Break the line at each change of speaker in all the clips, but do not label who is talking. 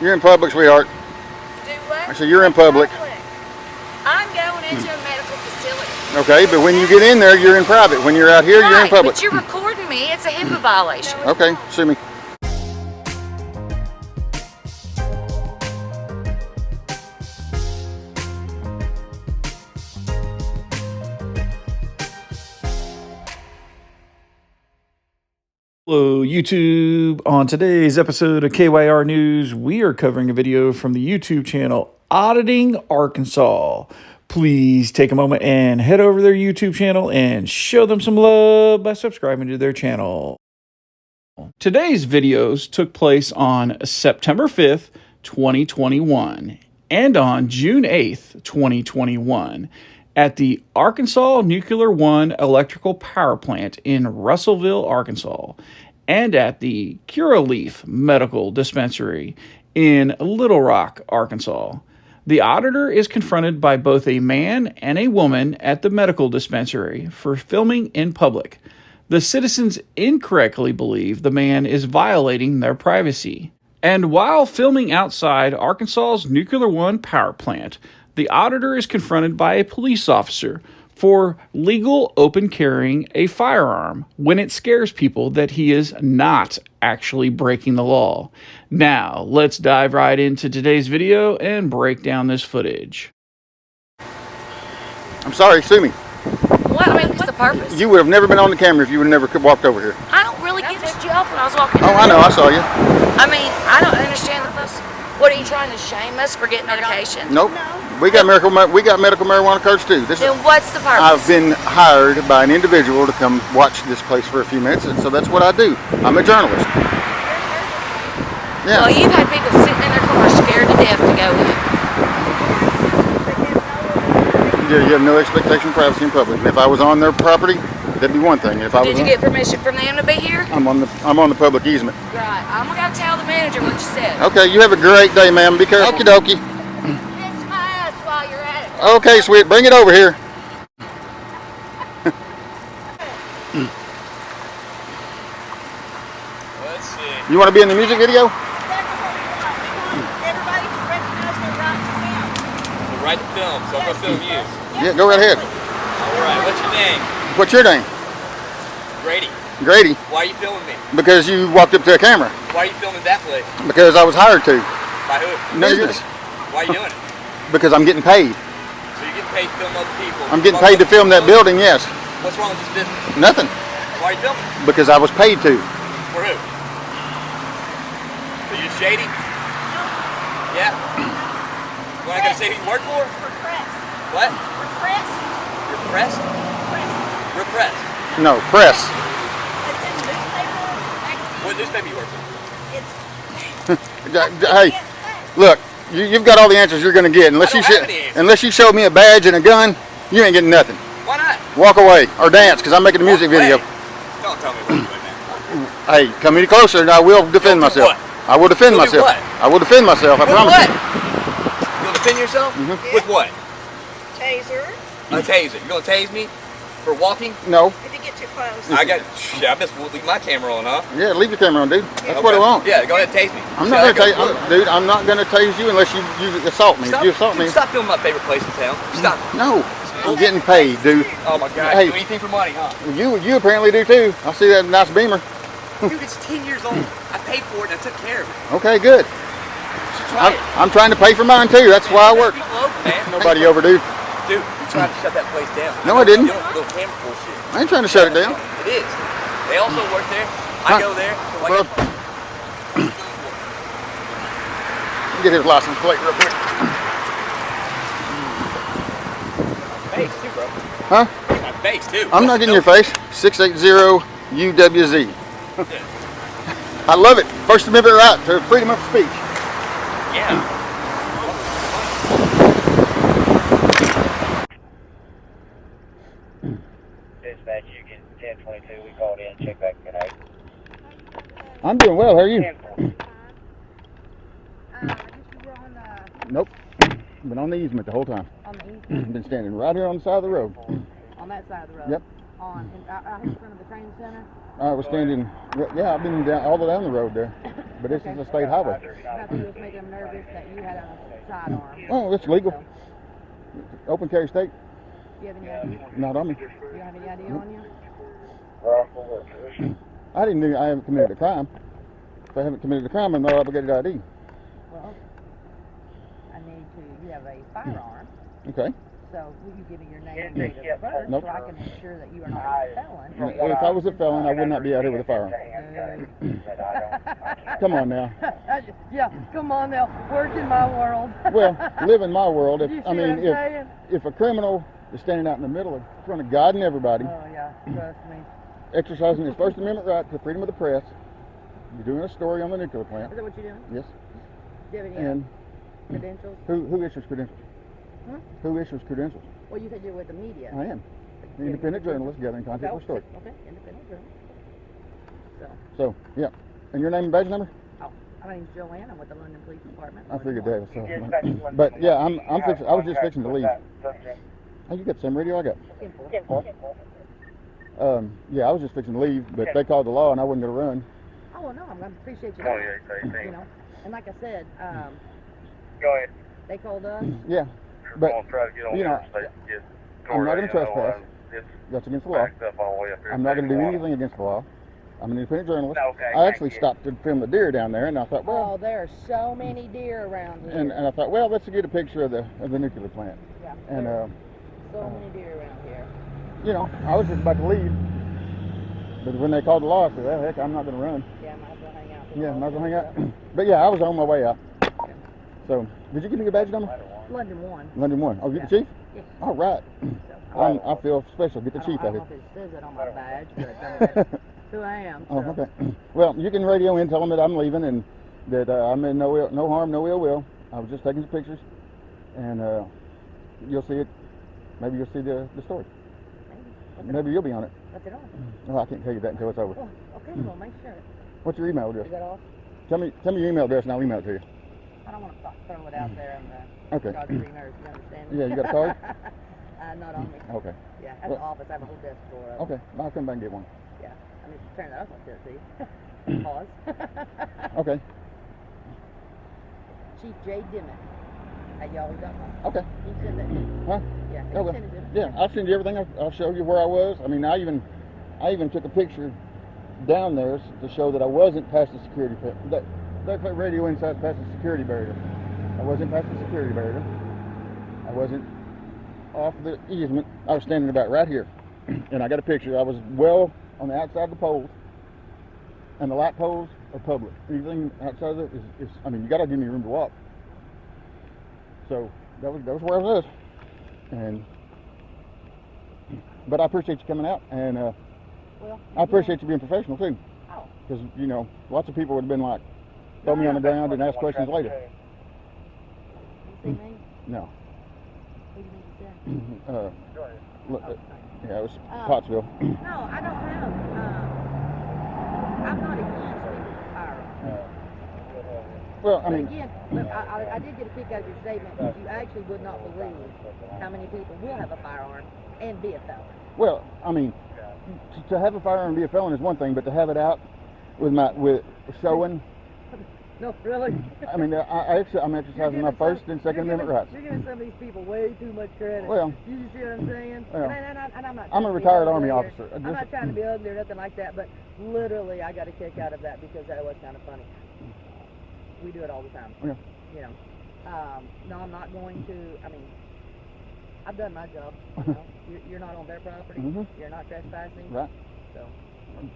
You're in public, sweetheart.
Do what?
I said you're in public.
I'm going into a medical facility.
Okay, but when you get in there, you're in private. When you're out here, you're in public.
But you're recording me. It's a HIPAA violation.
Okay, sue me.
Hello YouTube. On today's episode of KYR News, we are covering a video from the YouTube channel Auditing Arkansas. Please take a moment and head over to their YouTube channel and show them some love by subscribing to their channel. Today's videos took place on September 5th, 2021 and on June 8th, 2021 at the Arkansas Nuclear One Electrical Power Plant in Russellville, Arkansas, and at the Curaleaf Medical Dispensary in Little Rock, Arkansas. The auditor is confronted by both a man and a woman at the medical dispensary for filming in public. The citizens incorrectly believe the man is violating their privacy. And while filming outside Arkansas's Nuclear One power plant, the auditor is confronted by a police officer for legal open carrying a firearm when it scares people that he is not actually breaking the law. Now, let's dive right into today's video and break down this footage.
I'm sorry, sue me.
What? I mean, what's the purpose?
You would have never been on the camera if you would have never walked over here.
I don't really get this you off when I was walking.
Oh, I know, I saw you.
I mean, I don't understand the fuss. What, are you trying to shame us for getting medication?
Nope. We got medical marijuana cards too.
Then what's the purpose?
I've been hired by an individual to come watch this place for a few minutes, and so that's what I do. I'm a journalist. Yeah.
Well, you've had people sitting in their cars scared to death to go in.
Yeah, you have no expectation of privacy in public. And if I was on their property, that'd be one thing. If I was
Did you get permission from them to be here?
I'm on the public easement.
Right. I'm gonna tell the manager what you said.
Okay, you have a great day, ma'am. Be careful. Okie dokie.
Kiss my ass while you're at it.
Okay, sweet. Bring it over here.
Let's see.
You want to be in the music video?
Everybody can recognize their right to film.
The right to film, so I'm going to film you.
Yeah, go right ahead.
Alright, what's your name?
What's your name?
Grady.
Grady.
Why are you filming me?
Because you walked up to a camera.
Why are you filming that place?
Because I was hired to.
By who?
No business.
Why are you doing it?
Because I'm getting paid.
So you're getting paid to film other people.
I'm getting paid to film that building, yes.
What's wrong with this business?
Nothing.
Why are you filming?
Because I was paid to.
For who? Are you shady? Yeah? You're not going to say who you work for?
Repress.
What?
Repress.
Repressed? Repressed.
No, press.
It's in newspaper.
What newspaper you work for?
It's
Hey, look, you've got all the answers you're going to get. Unless
I don't have any answers.
unless you show me a badge and a gun, you ain't getting nothing.
Why not?
Walk away or dance, because I'm making a music
Walk away.
video.
Don't tell me what to do, man.
Hey, come any closer and I will defend
You'll do
myself.
what?
I will defend
You'll do
myself.
what?
I will defend myself, I
With
promise
what?
you.
You'll defend yourself?
Mhm.
With what?
taser.
A taser. You're going to tase me for walking?
No.
If you get too close.
I best leave my camera on, huh?
Yeah, leave your camera on, dude. That's
Okay.
what I want.
Yeah, go ahead and tase me.
I'm
See
not
how
gonna
that goes.
tase, dude. I'm not gonna tase you unless you assault me.
Stop,
If you assault me,
Stop filming my favorite place in town. Stop.
no. I'm getting paid, dude.
Oh my God.
Hey.
Do anything for money, huh?
You apparently do too. I see that nice Beamer.
Dude, it's 10 years old. I paid for it and I took care of it.
Okay, good.
You should try it.
I'm trying to pay for mine too. That's why I work.
People open, man.
Nobody overdue.
Dude, you tried to shut that place down.
No, I didn't.
You don't little camera bullshit.
I ain't trying to shut it down.
It is. They also work there. I
Huh.
go there. So like
Well, get his license plate real quick.
face too, bro.
Huh?
My face too.
I'm not getting your face. 680 UWZ. I love it. First Amendment right to freedom of speech.
Yeah.
Dispatch, you get 1022. We called in. Check back tonight.
I'm doing well. How are you?
10-4.
Nope. Been on the easement the whole time.
On the east,
Been standing right here on the side of the road.
on that side of the road.
Yep.
on out in front of the training center?
I was standing, yeah, I've been down, all the way down the road there. But this is a state highway.
Nothing was making them nervous that you had a sidearm.
Oh, it's legal.
So,
Open carry state,
do you have any ID?
not on me.
Do you have any ID on you?
I didn't know I haven't committed a crime. If I haven't committed a crime, I'm not obligated to ID.
Well, I need to. You have a firearm.
Okay.
So will you give me your name and date of birth
Nope.
so I can ensure that you are not a felon?
If I was a felon, I would not be out here with a firearm. Come on now.
Yeah, come on now. Work in my world.
Well, live in my world. If
You see
I mean,
what I'm saying?
if a criminal is standing out in the middle in front of God and everybody,
Oh yeah, trust me.
exercising his First Amendment right to freedom of the press, you're doing a story on the nuclear plant.
Is that what you're doing?
Yes.
Do you have any
And
credentials?
who issues credentials?
Hmm?
Who issues credentials?
Well, you said you're with the media.
I am. An independent journalist gathering content for a story.
Okay, independent journalist. So,
So, yeah. And your name and badge number?
my name's Joanne. I'm with the London Police Department.
I figured that was so. But yeah, I was just fixing to leave. Oh, you got the same radio I got. Yeah, I was just fixing to leave, but they called the law and I wasn't gonna run.
Oh well, no, I appreciate you. You know, and like I said,
Go ahead.
they called us.
Yeah, but
Try to get on
you know, I'm not gonna trespass. That's against the law.
Up all the way up here.
I'm not gonna do anything against the law. I'm an independent journalist.
Okay,
I actually stopped to film the deer down there, and I thought,
Oh,
well,
there are so many deer around here.
and I thought, well, let's get a picture of the nuclear plant.
Yeah,
And
there are so many deer around here.
you know, I was just about to leave, but when they called the law, I said, well, heck, I'm not gonna run.
Yeah, might as well hang out.
Yeah, might as well hang out. But yeah, I was on my way out. So, did you give me your badge number?
London 1.
London 1. Oh, you
Yeah.
the chief?
Yeah.
All right. I feel special. Get the chief
I
out
don't know
here.
if it says it on my badge, but that's who I am.
Oh,
So.
okay. Well, you can radio in, tell them that I'm leaving and that I'm in no harm, no ill will. I was just taking some pictures, and you'll see it. Maybe you'll see the story. Maybe you'll be on it.
What's it on?
Well, I can't tell you that until it's over.
Well, okay, well, make sure.
What's your email address?
Is that off?
Tell me your email address and I'll email it to you.
I don't want to throw it out there in the
Okay.
God's green earth, you understand?
Yeah, you got a card?
Not on me.
Okay.
Yeah, at the office, I have a whole desk full of them.
Okay. I'll come back and get one.
Yeah, I need to turn that up like that, see? Pause.
Okay.
Chief J. Dimmitt at yahoo.com.
Okay.
Can you send that to me?
Huh?
Yeah, can
Oh,
you
well.
send it to me?
Yeah, I'll send you everything. I'll show you where I was. I mean, I even took a picture down there to show that I wasn't past the security. That radio inside past the security barrier. I wasn't past the security barrier. I wasn't off the easement. I was standing about right here, and I got a picture. I was well on the outside of the poles, and the light poles are public. Anything outside of it is I mean, you got to give me room to walk. So that was where I was, but I appreciate you coming out, and
Well,
I appreciate you being professional too,
Oh,
because you know lots of people would have been like, throw me on the ground and ask questions later.
you see me?
No.
Who do you think you said?
Look,
Oh,
yeah, it was Pottsville.
No, I don't have. I'm not against the firearm.
Well, I
But
mean,
again, but I did get a kick out of your statement that you actually would not believe how many people will have a firearm and be a felon.
well, I mean, to have a firearm and be a felon is one thing, but to have it out with showing,
No, really.
I mean, I'm exercising my First and Second Amendment rights.
You're giving some of these people way too much credit.
Well,
You see what I'm saying?
well,
and I'm not.
I'm a
trying to be
retired
ugly
Army
or-
officer.
I'm not trying to be ugly or nothing like that, but literally, I got a kick out of that because that was kind of funny. We do it all the time.
Yeah.
You know. No, I'm not going to. I mean, I've done my job. You know? You're not on their property.
Mhm.
You're not trespassing.
Right.
So.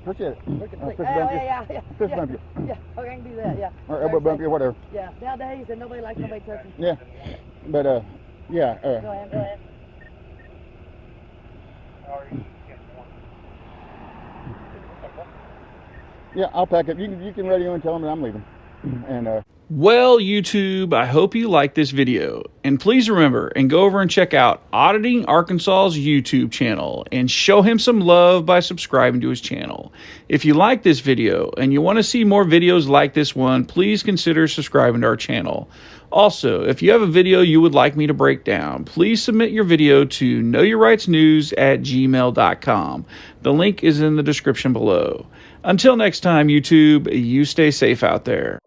Appreciate it.
We're complete.
Fist
Yeah,
bump you.
yeah.
Fist bump you.
Yeah, okay, I can do that. Yeah.
Or elbow bump you, whatever.
Yeah. Nowadays, and nobody likes nobody touching.
Yeah. But yeah.
Go ahead. Go ahead.
Yeah, I'll pack up. You can radio and tell them that I'm leaving. And
Well, YouTube, I hope you liked this video. And please remember and go over and check out Auditing Arkansas's YouTube channel and show him some love by subscribing to his channel. If you like this video and you want to see more videos like this one, please consider subscribing to our channel. Also, if you have a video you would like me to break down, please submit your video to knowyourrightsnews@gmail.com. The link is in the description below. Until next time, YouTube, you stay safe out there.